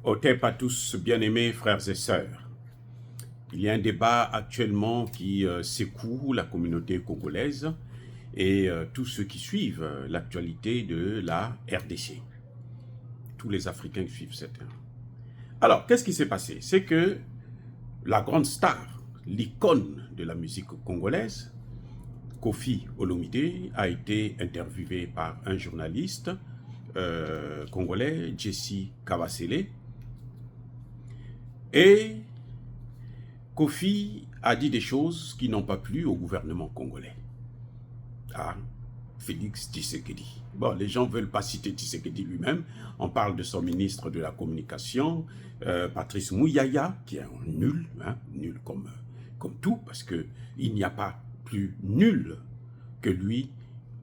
Otep à tous, bien-aimés frères et sœurs. Il y a un débat actuellement qui secoue la communauté congolaise et tous ceux qui suivent l'actualité de la RDC. Tous les Africains qui suivent cette. Alors, qu'est-ce qui s'est passé? C'est que la grande star, l'icône de la musique congolaise, Koffi Olomidé, a été interviewé par un journaliste congolais, Jesse Kawasele. Et Koffi a dit des choses qui n'ont pas plu au gouvernement congolais. Ah, Félix Tshisekedi. Bon, les gens ne veulent pas citer Tshisekedi lui-même. On parle de son ministre de la Communication, Patrice Mouyaya, qui est un nul, nul comme tout, parce qu'il n'y a pas plus nul que lui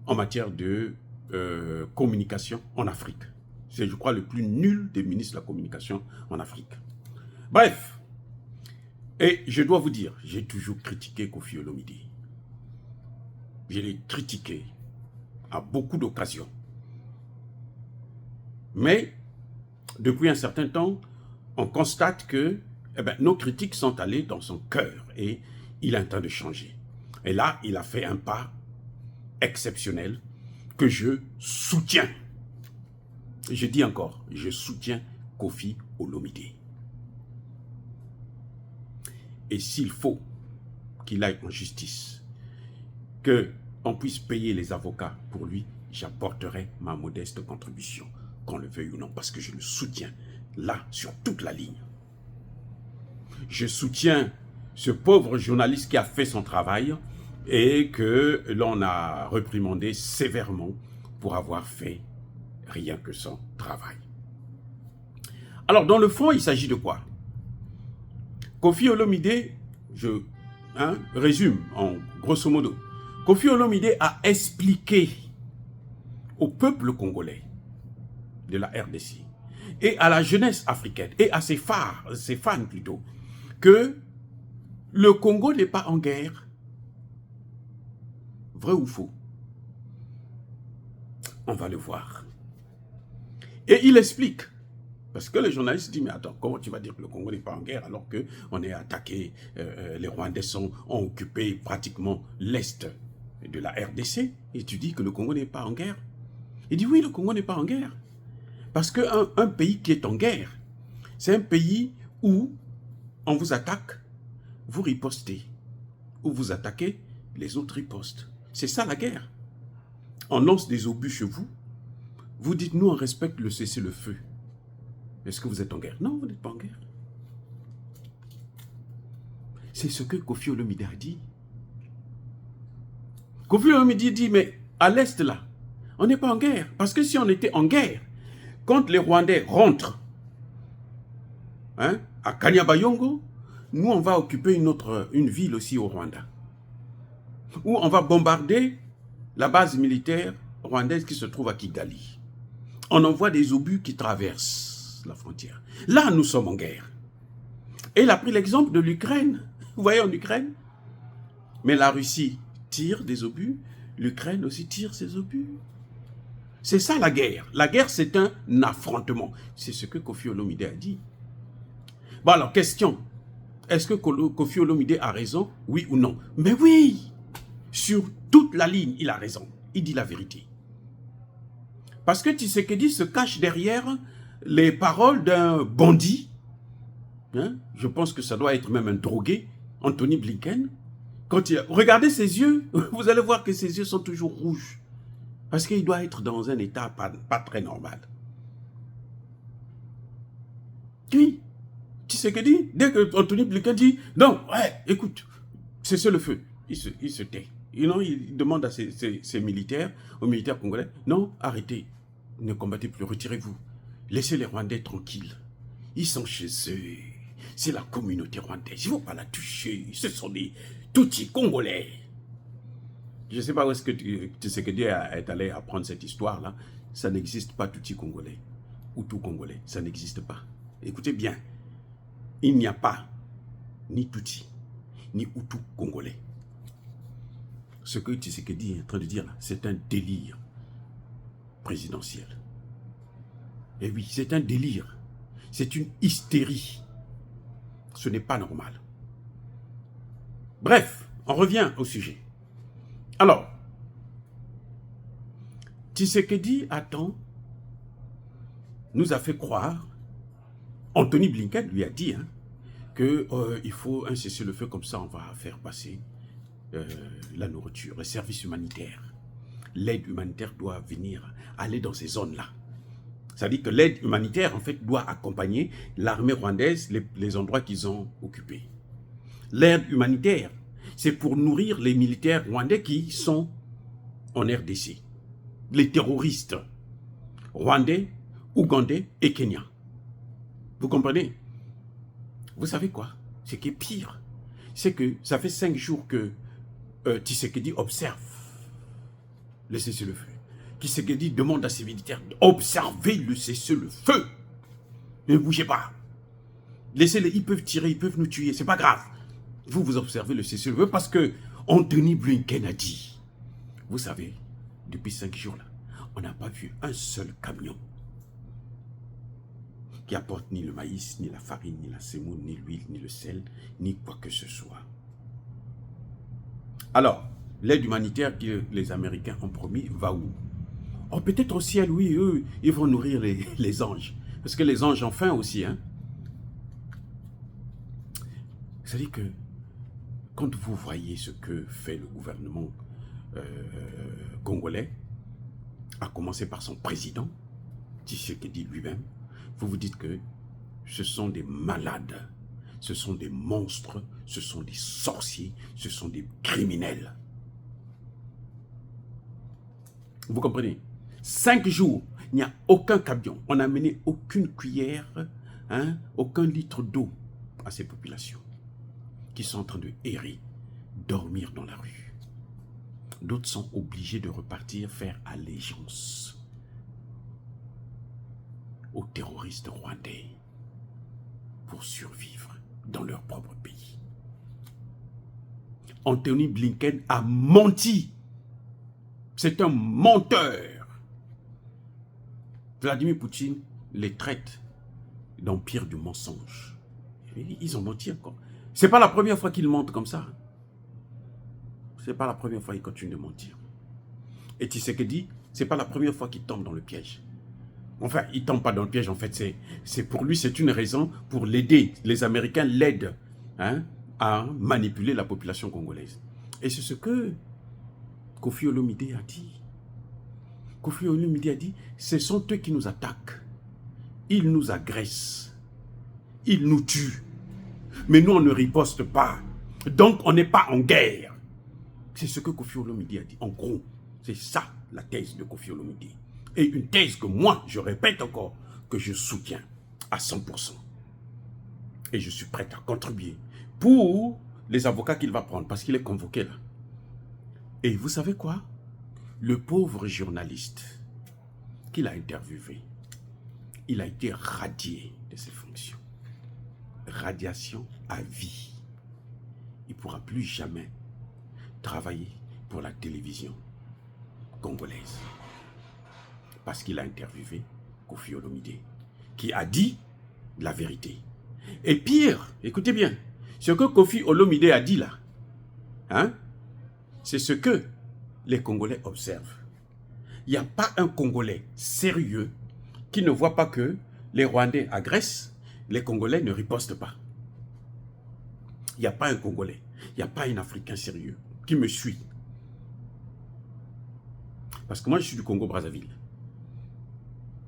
en matière de communication en Afrique. C'est, je crois, le plus nul des ministres de la Communication en Afrique. Bref, et je dois vous dire, j'ai toujours critiqué Koffi Olomidé. Je l'ai critiqué à beaucoup d'occasions. Mais, depuis un certain temps, on constate que nos critiques sont allées dans son cœur et il est en train de changer. Et là, il a fait un pas exceptionnel que je soutiens. Je dis encore, je soutiens Koffi Olomidé. Et s'il faut qu'il aille en justice, qu'on puisse payer les avocats pour lui, j'apporterai ma modeste contribution, qu'on le veuille ou non, parce que je le soutiens, là, sur toute la ligne. Je soutiens ce pauvre journaliste qui a fait son travail et que l'on a réprimandé sévèrement pour avoir fait rien que son travail. Alors, dans le fond, il s'agit de quoi? Koffi Olomidé, je résume en grosso modo, Koffi Olomidé a expliqué au peuple congolais de la RDC et à la jeunesse africaine et à ses fans plutôt, que le Congo n'est pas en guerre. Vrai ou faux? On va le voir. Et il explique. Parce que les journalistes disent, mais attends, comment tu vas dire que le Congo n'est pas en guerre alors qu'on est attaqué, les Rwandais ont occupé pratiquement l'Est de la RDC, et tu dis que le Congo n'est pas en guerre? Il dit oui, le Congo n'est pas en guerre. Parce qu'un pays qui est en guerre, c'est un pays où on vous attaque, vous ripostez. Où vous attaquez, les autres ripostent. C'est ça la guerre. On lance des obus chez vous, vous dites nous on respecte le cessez-le-feu. Est-ce que vous êtes en guerre? Non, vous n'êtes pas en guerre. C'est ce que Koffi Olomidé a dit. Koffi Olomidé dit, mais à l'Est là, on n'est pas en guerre. Parce que si on était en guerre, quand les Rwandais rentrent à Kanyabayongo, nous on va occuper une ville aussi au Rwanda. Où on va bombarder la base militaire rwandaise qui se trouve à Kigali. On envoie des obus qui traversent la frontière. Là, nous sommes en guerre. Et il a pris l'exemple de l'Ukraine. Vous voyez en Ukraine? Mais la Russie tire des obus, l'Ukraine aussi tire ses obus. C'est ça la guerre. La guerre, c'est un affrontement. C'est ce que Koffi Olomidé a dit. Bon alors, question. Est-ce que Koffi Olomidé a raison? Oui ou non? Mais oui! Sur toute la ligne, il a raison. Il dit la vérité. Parce que Tshisekedi se cache derrière les paroles d'un bandit. Je pense que ça doit être même un drogué, Anthony Blinken. Regardez ses yeux, vous allez voir que ses yeux sont toujours rouges. Parce qu'il doit être dans un état pas très normal. Oui, Tshisekedi, dès que Anthony Blinken dit, non, ouais, écoute, cessez le feu, il se tait. Il demande à ses militaires, aux militaires congolais, non, arrêtez, ne combattez plus, retirez-vous. Laissez les Rwandais tranquilles. Ils sont chez eux. C'est la communauté rwandaise. Il ne faut pas la toucher. Ce sont des Tutsis congolais. Je ne sais pas où est-ce que Tshisekedi est allé apprendre cette histoire-là. Ça n'existe pas, Tutsi congolais. Ou tout congolais. Ça n'existe pas. Écoutez bien. Il n'y a pas ni Tutsi, ni Hutu congolais. Ce que Tshisekedi est en train de dire là, c'est un délire présidentiel. Et oui, c'est un délire. C'est une hystérie. Ce n'est pas normal. Bref, on revient au sujet. Alors, Tshisekedi nous a fait croire, Anthony Blinken lui a dit qu'il faut un cessez-le-feu, comme ça on va faire passer la nourriture, les services humanitaires. L'aide humanitaire doit venir, aller dans ces zones-là. C'est-à-dire que l'aide humanitaire, en fait, doit accompagner l'armée rwandaise, les endroits qu'ils ont occupés. L'aide humanitaire, c'est pour nourrir les militaires rwandais qui sont en RDC. Les terroristes rwandais, ougandais et kenyans. Vous comprenez? Vous savez quoi? Ce qui est pire, c'est que ça fait 5 jours que Tshisekedi observe le cessez-le-feu. Tshisekedi demande à ses militaires d'observer le cessez-le-feu. Ne bougez pas. Laissez-les, ils peuvent tirer, ils peuvent nous tuer, c'est pas grave. Vous observez le cessez-le-feu parce que Anthony Blinken a dit. Vous savez, depuis 5 jours là, on n'a pas vu un seul camion qui apporte ni le maïs, ni la farine, ni la semoule, ni l'huile, ni le sel, ni quoi que ce soit. Alors, l'aide humanitaire que les Américains ont promis va où? Oh, peut-être au ciel, oui, eux, ils vont nourrir les anges. Parce que les anges ont faim aussi. C'est-à-dire que, quand vous voyez ce que fait le gouvernement congolais, à commencer par son président, Tshisekedi lui-même, vous vous dites que ce sont des malades, ce sont des monstres, ce sont des sorciers, ce sont des criminels. Vous comprenez? 5 jours, il n'y a aucun camion, on n'a mené aucune cuillère, aucun litre d'eau à ces populations qui sont en train de errer, dormir dans la rue. D'autres sont obligés de repartir faire allégeance aux terroristes rwandais pour survivre dans leur propre pays. Anthony Blinken a menti. C'est un menteur. Vladimir Poutine les traite d'empire du mensonge. Ils ont menti encore. C'est pas la première fois qu'ils mentent comme ça. C'est pas la première fois qu'ils continuent de mentir. Et Tshisekedi, c'est pas la première fois qu'il tombe dans le piège. Enfin, il ne tombe pas dans le piège, en fait. C'est pour lui, c'est une raison pour l'aider. Les Américains l'aident à manipuler la population congolaise. Et c'est ce que Koffi Olomide a dit. Koffi Olomide a dit, ce sont eux qui nous attaquent. Ils nous agressent. Ils nous tuent. Mais nous, on ne riposte pas. Donc, on n'est pas en guerre. C'est ce que Koffi Olomide a dit. En gros, c'est ça la thèse de Koffi Olomide. Et une thèse que moi, je répète encore, que je soutiens à 100%. Et je suis prêt à contribuer pour les avocats qu'il va prendre, parce qu'il est convoqué là. Et vous savez quoi? Le pauvre journaliste qu'il a interviewé, il a été radié de ses fonctions. Radiation à vie. Il ne pourra plus jamais travailler pour la télévision congolaise. Parce qu'il a interviewé Koffi Olomide, qui a dit la vérité. Et pire, écoutez bien, ce que Koffi Olomide a dit là, c'est ce que les Congolais observent. Il n'y a pas un Congolais sérieux qui ne voit pas que les Rwandais agressent, les Congolais ne ripostent pas. Il n'y a pas un Congolais, il n'y a pas un Africain sérieux qui me suit. Parce que moi, je suis du Congo-Brazzaville.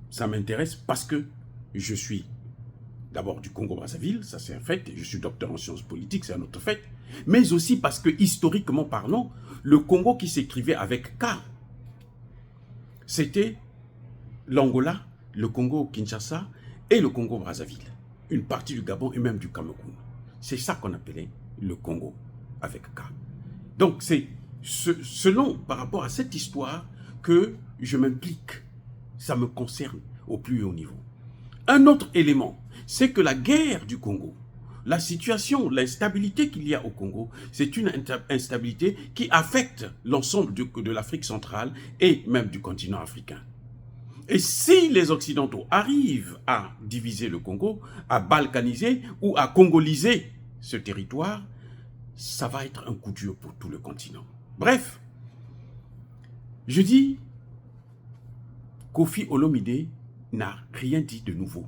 Ça m'intéresse parce que je suis d'abord du Congo-Brazzaville, ça c'est un fait, je suis docteur en sciences politiques, c'est un autre fait, mais aussi parce que, historiquement parlant, le Congo qui s'écrivait avec K, c'était l'Angola, le Congo-Kinshasa et le Congo-Brazzaville, une partie du Gabon et même du Cameroun. C'est ça qu'on appelait le Congo avec K. Donc c'est selon, par rapport à cette histoire, que je m'implique. Ça me concerne au plus haut niveau. Un autre élément, c'est que la guerre du Congo, la situation, l'instabilité qu'il y a au Congo, c'est une instabilité qui affecte l'ensemble de l'Afrique centrale et même du continent africain. Et si les Occidentaux arrivent à diviser le Congo, à balkaniser ou à congoliser ce territoire, ça va être un coup dur pour tout le continent. Bref, je dis, Kofi Olomide n'a rien dit de nouveau.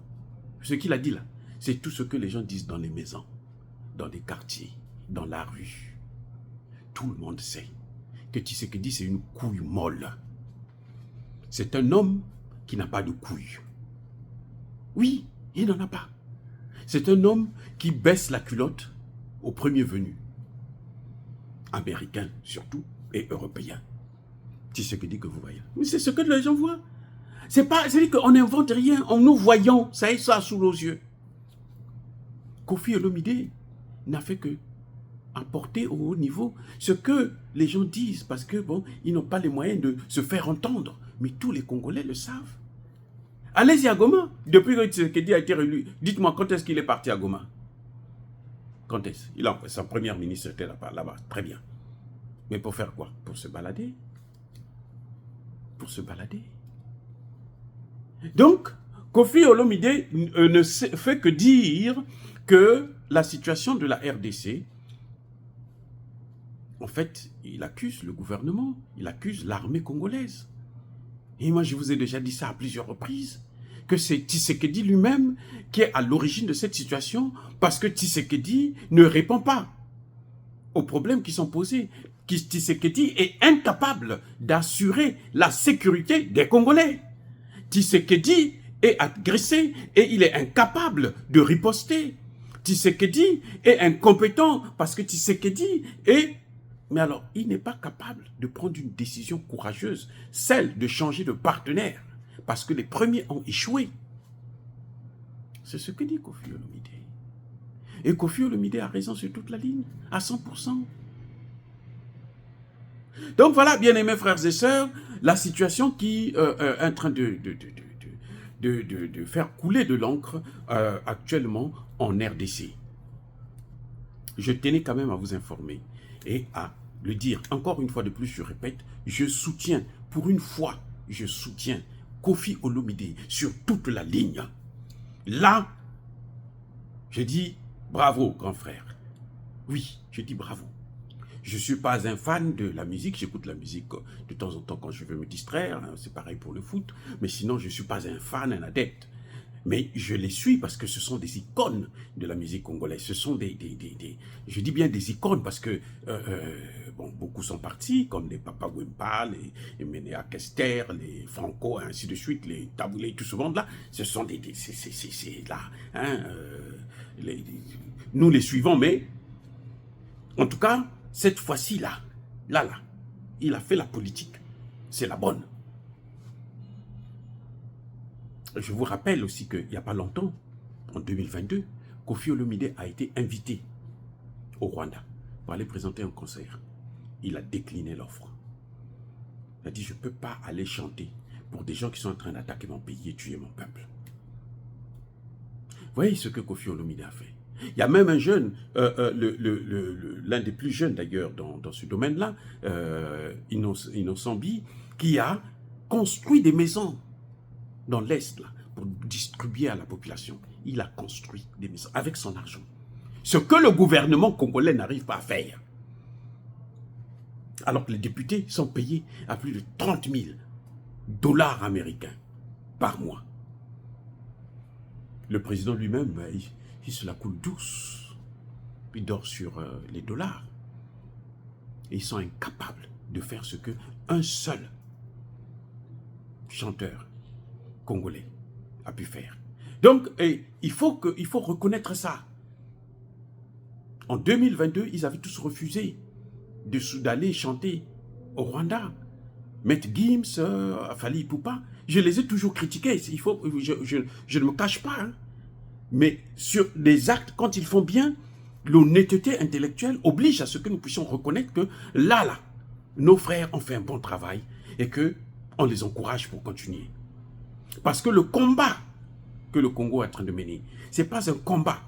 Ce qu'il a dit là, c'est tout ce que les gens disent dans les maisons, dans les quartiers, dans la rue. Tout le monde sait que Tshisekedi, c'est une couille molle. C'est un homme qui n'a pas de couilles. Oui, il n'en a pas. C'est un homme qui baisse la culotte au premier venu. Américain surtout et européen. Tshisekedi que vous voyez. Mais c'est ce que les gens voient. C'est-à-dire qu'on n'invente rien, en nous voyant, ça est ça sous nos yeux. Kofi Olomide n'a fait que apporter au haut niveau ce que les gens disent, parce que bon, ils n'ont pas les moyens de se faire entendre. Mais tous les Congolais le savent. Allez-y à Goma. Depuis que Tshisekedi a été réélu, dites-moi quand est-ce qu'il est parti à Goma? Quand est-ce? Sa première ministre était là-bas. Très bien. Mais pour faire quoi? Pour se balader. Pour se balader. Donc, Kofi Olomide ne fait que dire que la situation de la RDC, en fait, il accuse le gouvernement, il accuse l'armée congolaise. Et moi, je vous ai déjà dit ça à plusieurs reprises, que c'est Tshisekedi lui-même qui est à l'origine de cette situation, parce que Tshisekedi ne répond pas aux problèmes qui sont posés. Tshisekedi est incapable d'assurer la sécurité des Congolais. Tshisekedi est agressé et il est incapable de riposter. Tshisekedi est incompétent parce que Tshisekedi est... Mais alors, il n'est pas capable de prendre une décision courageuse, celle de changer de partenaire, parce que les premiers ont échoué. C'est ce que dit Kofi Olomide. Et Kofi Olomide a raison sur toute la ligne, à 100%. Donc voilà, bien aimés frères et sœurs, la situation qui est en train de faire couler de l'encre actuellement en RDC. Je tenais quand même à vous informer et à le dire. Encore une fois de plus, je répète, je soutiens, pour une fois, je soutiens Kofi Olomide sur toute la ligne. Là, je dis bravo, grand frère. Oui, je dis bravo. Je ne suis pas un fan de la musique, j'écoute la musique de temps en temps quand je veux me distraire, hein, c'est pareil pour le foot, mais sinon je ne suis pas un fan, un adepte. Mais je les suis parce que ce sont des icônes de la musique congolaise, ce sont je dis bien des icônes parce que bon, beaucoup sont partis, comme les Papa Wemba, les Ménéa Kester, les Franco, ainsi de suite, les Taboulé, tout ce monde-là, ce sont c'est là, hein, nous les suivons, mais en tout cas, cette fois-ci, là, il a fait la politique. C'est la bonne. Je vous rappelle aussi qu'il n'y a pas longtemps, en 2022, Kofi Olomide a été invité au Rwanda pour aller présenter un concert. Il a décliné l'offre. Il a dit, je ne peux pas aller chanter pour des gens qui sont en train d'attaquer mon pays et tuer mon peuple. Vous voyez ce que Kofi Olomide a fait. Il y a même un jeune, l'un des plus jeunes d'ailleurs dans ce domaine-là, Innocent Bi, qui a construit des maisons dans l'Est là, pour distribuer à la population. Il a construit des maisons avec son argent. Ce que le gouvernement congolais n'arrive pas à faire. Alors que les députés sont payés à plus de 30 000 $ américains par mois. Le président lui-même, il se la coule douce. Il dort sur les dollars. Et ils sont incapables de faire ce que un seul chanteur congolais a pu faire. Donc, il faut reconnaître ça. En 2022, ils avaient tous refusé d'aller chanter au Rwanda. Maître Gims, Fally Ipupa, je les ai toujours critiqués. Je ne me cache pas. Hein. Mais sur les actes, quand ils font bien, l'honnêteté intellectuelle oblige à ce que nous puissions reconnaître que là, nos frères ont fait un bon travail et qu'on les encourage pour continuer. Parce que le combat que le Congo est en train de mener, ce n'est pas un combat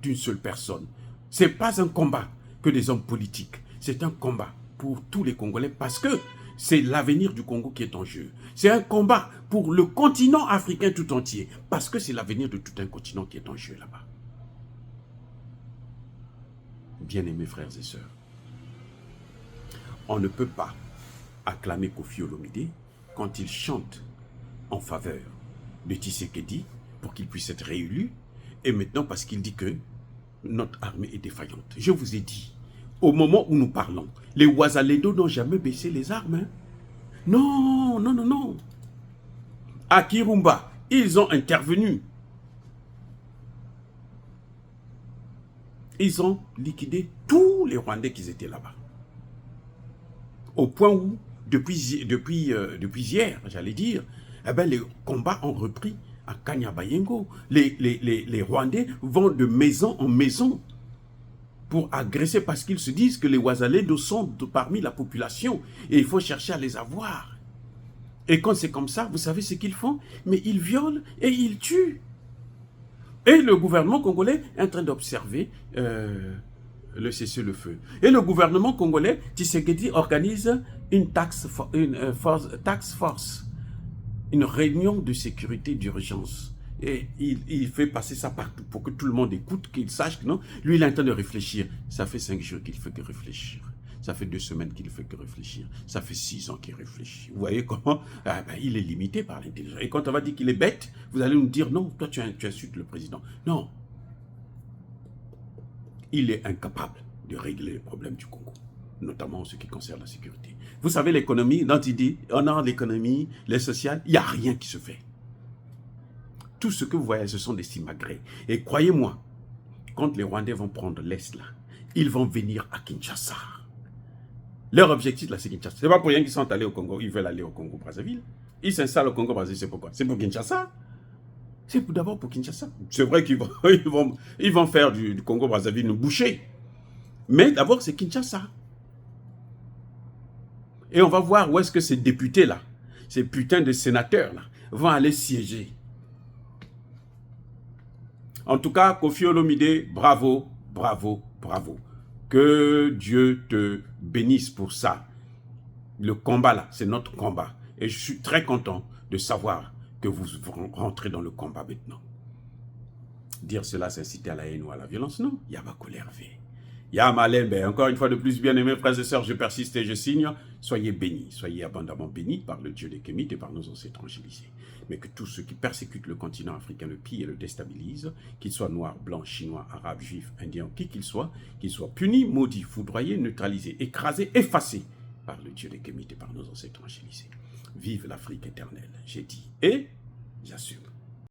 d'une seule personne. Ce n'est pas un combat que des hommes politiques. C'est un combat pour tous les Congolais parce que C'est l'avenir du Congo qui est en jeu. C'est un combat pour le continent africain tout entier, parce que c'est l'avenir de tout un continent qui est en jeu là-bas. Bien-aimés frères et sœurs, on ne peut pas acclamer Koffi Olomidé quand il chante en faveur de Tshisekedi pour qu'il puisse être réélu, et maintenant parce qu'il dit que notre armée est défaillante. Je vous ai dit, au moment où nous parlons, les Ouazalendo n'ont jamais baissé les armes. Hein? Non, non, non, non. À Kirumba, ils ont intervenu. Ils ont liquidé tous les Rwandais qui étaient là-bas. Au point où, depuis hier, j'allais dire, eh ben, les combats ont repris à Kanyabayongo. Les Rwandais vont de maison en maison pour agresser parce qu'ils se disent que les Ouazalendo sont parmi la population et il faut chercher à les avoir. Et quand c'est comme ça, vous savez ce qu'ils font? Mais ils violent et ils tuent. Et le gouvernement congolais est en train d'observer le cessez-le-feu. Et le gouvernement congolais, Tshisekedi, organise une task force, une réunion de sécurité d'urgence. Et il fait passer ça partout pour que tout le monde écoute, qu'il sache que non. Lui, il est en train de réfléchir. Ça fait 5 jours qu'il ne fait que réfléchir. Ça fait 2 semaines qu'il ne fait que réfléchir. Ça fait 6 ans qu'il réfléchit. Vous voyez comment il est limité par l'intelligence. Et quand on va dire qu'il est bête, vous allez nous dire, non, toi tu insultes le président. Non. Il est incapable de régler les problèmes du Congo, notamment en ce qui concerne la sécurité. Vous savez, l'économie, dont il dit, on a l'économie, les sociales, il n'y a rien qui se fait. Tout ce que vous voyez, ce sont des simagrées. Et croyez-moi, quand les Rwandais vont prendre l'Est là, ils vont venir à Kinshasa. Leur objectif, là, c'est Kinshasa. Ce n'est pas pour rien qu'ils sont allés au Congo. Ils veulent aller au Congo-Brazzaville. Ils s'installent au Congo-Brazzaville, c'est pourquoi? C'est pour Kinshasa. C'est d'abord pour Kinshasa. C'est vrai qu'ils vont faire du Congo-Brazzaville une bouchée. Mais d'abord, c'est Kinshasa. Et on va voir où est-ce que ces députés-là, ces putains de sénateurs-là, vont aller siéger. En tout cas, Koffi Olomidé, bravo, bravo, bravo. Que Dieu te bénisse pour ça. Le combat là, c'est notre combat. Et je suis très content de savoir que vous rentrez dans le combat maintenant. Dire cela, c'est inciter à la haine ou à la violence. Non, il y a ma colère. Yamalembe, encore une fois de plus, bien-aimés frères et sœurs, je persiste et je signe. Soyez bénis, soyez abondamment bénis par le Dieu des Kémites et par nos ancêtres angélisés. Mais que tous ceux qui persécutent le continent africain le pillent et le déstabilisent, qu'ils soient noirs, blancs, chinois, arabes, juifs, indiens, qui qu'ils soient punis, maudits, foudroyés, neutralisés, écrasés, effacés par le Dieu des Kémites et par nos ancêtres angélisés. Vive l'Afrique éternelle, j'ai dit et j'assume.